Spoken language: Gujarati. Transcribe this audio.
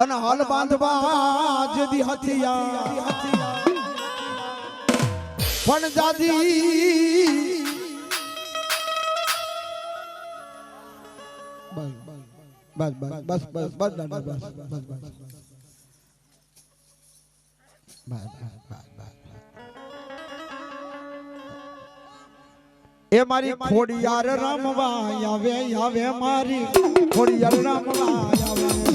અને હાલ બાંધવા જદી હથિયા પણ દાદી બસ બસ બસ બસ એ મારી ખોડિયાર રામવા આવે આવે મારી ખોડિયાર રામવા આવે